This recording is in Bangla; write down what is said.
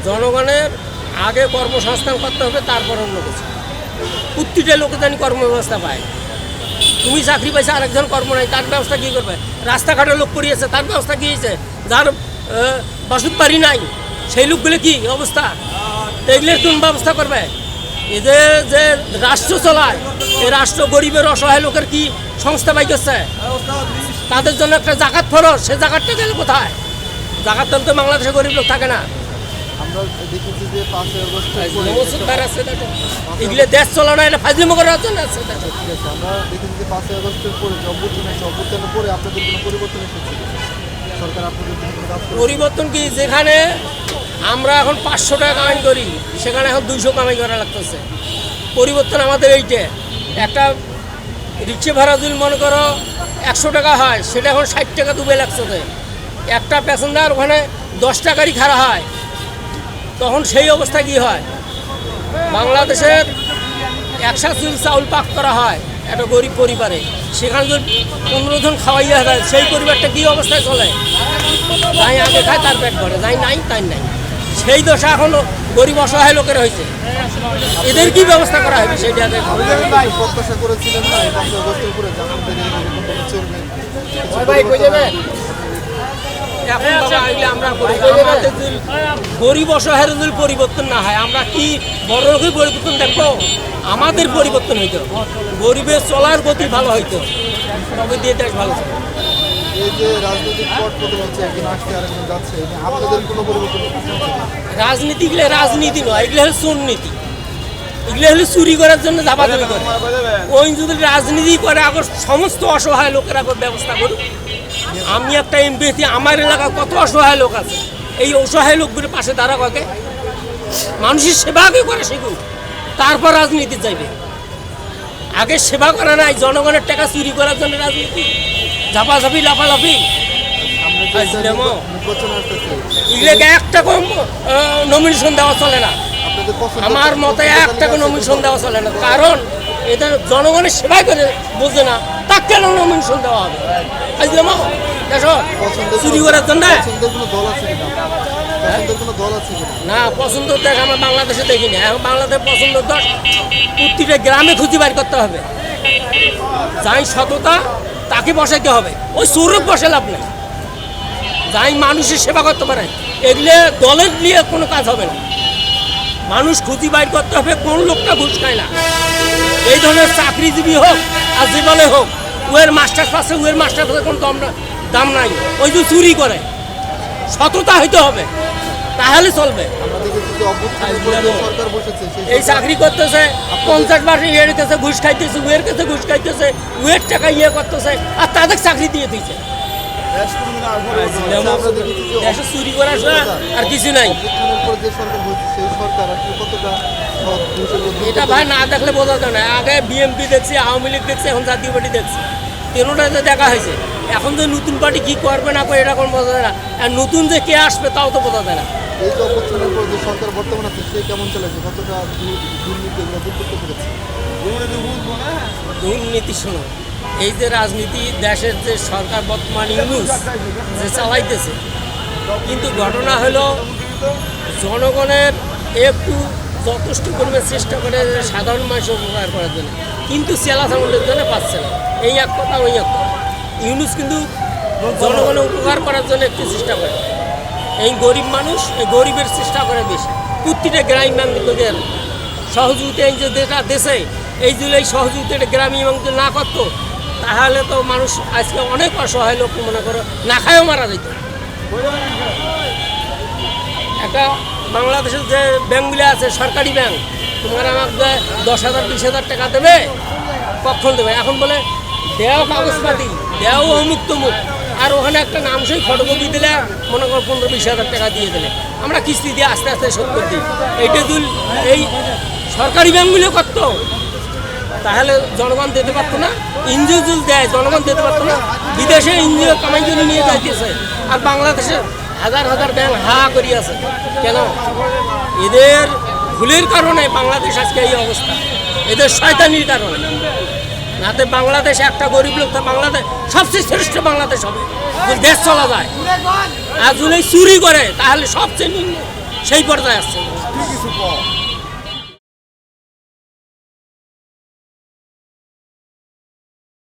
জনগণের আগে কর্মসংস্থান করতে হবে, তারপর অন্য কিছু। প্রতিটা লোকে জানি কর্মব্যবস্থা পায়। তুমি চাকরি পাইছে, আরেকজন কর্ম নাই, তার ব্যবস্থা কী করবে? রাস্তাঘাটে লোক করিয়েছে, তার ব্যবস্থা কী হয়েছে? যার বাসুদ বাড়ি নাই সেই লোকগুলো কি অবস্থা? এগুলোর কোন ব্যবস্থা করবে? এদের যে রাষ্ট্র চলায়, এই রাষ্ট্র গরিবের অসহায় লোকের কি সংস্থা পাই করছে? তাদের জন্য একটা জাকাত ফরজ, সে জাকাতটা গেল কোথায়? জাকাত তো বাংলাদেশে গরিব লোক থাকে না। আমরা দেখেছি যে 5ই আগস্ট এগুলো দেশ চলা না, এটা ফাজলিমো করার জন্য আছে। আমরা দেখেছি যে 5ই আগস্টের পরে অভ্যুত্থানের পরে আপনাদের কোনো পরিবর্তন এসেছে? সরকার আপনাদের পরিবর্তন কি? যেখানে আমরা এখন 500 টাকা কামাই করি, সেখানে এখন 200 কামাই করা লাগতেছে। পরিবর্তন আমাদের এইটা। একটা রিক্সা ভাড়া যদি মনে করো 100 টাকা হয়, সেটা এখন 60 টাকা ডুবে লাগছে। একটা প্যাসেঞ্জার ওখানে 10 টাকারই খাড়া হয়, তখন সেই অবস্থা কি হয়? বাংলাদেশের 100 চুল চাউল পাক করা হয় একটা গরিব পরিবারে, সেখানে যদি 15 জন খাওয়াইয়া যায়, সেই পরিবারটা কী অবস্থায় চলে? যাই আগে খায় তার পেট ভরে, যাই নাই তাই নাই। সেই দশা এখনও গরিব অসহায় লোকের হয়েছে। এদের কি ব্যবস্থা করা হবে সেইটা আগে প্রত্যাশা করেছিলেন না 5ই আগস্টের পরে চলবে? এখন বাবা এগুলো আমরা করি, আমাদের যদি গরিব অসহায়ের যদি পরিবর্তন না হয়, আমরা কি বড় লোকের পরিবর্তন দেখবো? আমাদের পরিবর্তন হইতো, গরিবের চলার গতি ভালো হইতো, তবে দিয়ে দেশ ভালো ছিল। এই যে রাজনৈতিক পট বদল হচ্ছে, একদিন আসছে আরেকদিন যাচ্ছে, আপনাদের কোনো পরিবর্তন? রাজনীতি এগুলো রাজনীতি নয়, এগুলো হলো চোরনীতি। এগুলো হলো চুরি করার জন্য দাবাদাবি করে। ওই যদি রাজনীতি করে আবার সমস্ত অসহায় লোকের আবার ব্যবস্থা করুক। আমি একটা এমপি, আমার এলাকায় কত অসহায় লোক আছে, এই অসহায় লোকগুলোর পাশে দাঁড়া কাকে? মানুষের সেবা আগে করে শিখুক, তারপর রাজনীতি যাইবে। আগে সেবা করা নাই, জনগণের টাকা চুরি করার জন্য রাজনীতি, ঝাপাঝাপি লাফালাফি। এগুলোকে একটা নমিনেশন দেওয়া চলে না, আমার মতে 1 টাকা নমিনেশন দেওয়া চলে না। কারণ এটা জনগণের সেবাই করে বোঝে না, তাকে কেন নমিনেশন দেওয়া হবে? চুরি করার জন্য না, পছন্দ দেখ আমার বাংলাদেশে দেখি না। এখন বাংলাদেশ পছন্দ দল প্রতিটা গ্রামে খুঁজে বাইর করতে হবে। যাই সততা তাকে বসাইতে হবে, ওই চোরক বসে লাভ নেই। যাই মানুষের সেবা করতে পারে, এগুলো দলের নিয়ে কোনো কাজ হবে না। মানুষ খুঁজি বাইর করতে হবে কোন লোকটা ঘুষ খায় না। এই ধরনের চাকরিজীবী হোক আর যে বলে হোক, ওয়ের মাস্টার পাশে ওয়ের মাস্টার পাশে কোনো দাম নাই। ওই যে চুরি করে, সততা হইতে হবে, তাহলে চলবে। এই চাকরি করতেছে 50 মাসে ইয়ে দিতেছে, ঘুষ খাইতেছে, ওয়ের কাছে ঘুষ খাইতেছে, ওয়ের টাকা ইয়ে করতেছে, আর তাদের চাকরি দিয়ে দিচ্ছে। দেশে চুরি করার আর কিছু নাই। এটা ভাই না দেখলে বোঝা যায় না। আগে বিএনপি দেখছি, আওয়ামী লীগ দেখছি, এখন জাতীয় পার্টি দেখছি, তিনটাতে দেখা হয়েছে। এখন যে নতুন পার্টি কী করবে না করে এটা কোনো বোঝা যায় না, আর নতুন যে কে আসবে তাও তো বোঝা যায় না। এই যে অভ্যুত্থানের পর যে সরকার বর্তমান আছে, সে কেমন চলেছে? কতটা দুর্নীতি এগুলো দূর করতে পেরেছে? দুর্নীতি শোনো, এই যে রাজনীতি দেশের যে সরকার বর্তমান ইউনুস যে চালাইতেছে, কিন্তু ঘটনা হলো জনগণের একটু যথেষ্ট পরিমাণে চেষ্টা করে সাধারণ মানুষ উপকার করার জন্য, কিন্তু চেলাচামলের জন্য পাচ্ছে না। এই এক কথা ওই এক কথা। ইউনুস কিন্তু জনগণের উপকার করার জন্য একটু চেষ্টা করে। এই গরিব মানুষ, এই গরিবের চেষ্টা করে বেশি। প্রতিটা গ্রামীণ লোকের সহযোগিতা এই যে যেটা দেশে, এই যদি এই সহযোগিতাটা গ্রামীণ মানুষ না করতো, তাহলে তো মানুষ আজকে অনেক অসহায় লোক মনে করো না খায়ও মারা যেত। একটা বাংলাদেশের যে ব্যাঙ্কগুলো আছে, সরকারি ব্যাঙ্ক, তোমার আমাকে 10,000 20,000 টাকা দেবে, কখন দেবে? এখন বলে দেও কাগজপাতি, দেও অমুক তমুক, আর ওখানে একটা নামসই ফটোকপি দিলে মনে করো 15-20,000 টাকা দিয়ে দিলে আমরা কিস্তি দিয়ে আস্তে আস্তে শোধ করে দিই। এইটা যদি এই সরকারি ব্যাঙ্কগুলো করতো, তাহলে জনগণ দিতে পারতো না। এনজিও যদি দেয়, জনগণ দিতে পারতো না। বিদেশে এনজিও কামাই জন্য নিয়ে যাইতেছে, আর বাংলাদেশে হাজার হাজার ব্যাংক হা করিয়াছে। কেন? এদের ভুলের কারণে বাংলাদেশ আজকে এই অবস্থা, এদের শয়তানির কারণে। নাতে বাংলাদেশ একটা গরিব লোক, বাংলাদেশ সবচেয়ে শ্রেষ্ঠ বাংলাদেশ হবে, দেশ চলা যায়। আর যদি চুরি করে তাহলে সবচেয়ে নিম্ন সেই পর্যায়ে আসছে। কি কিছু কম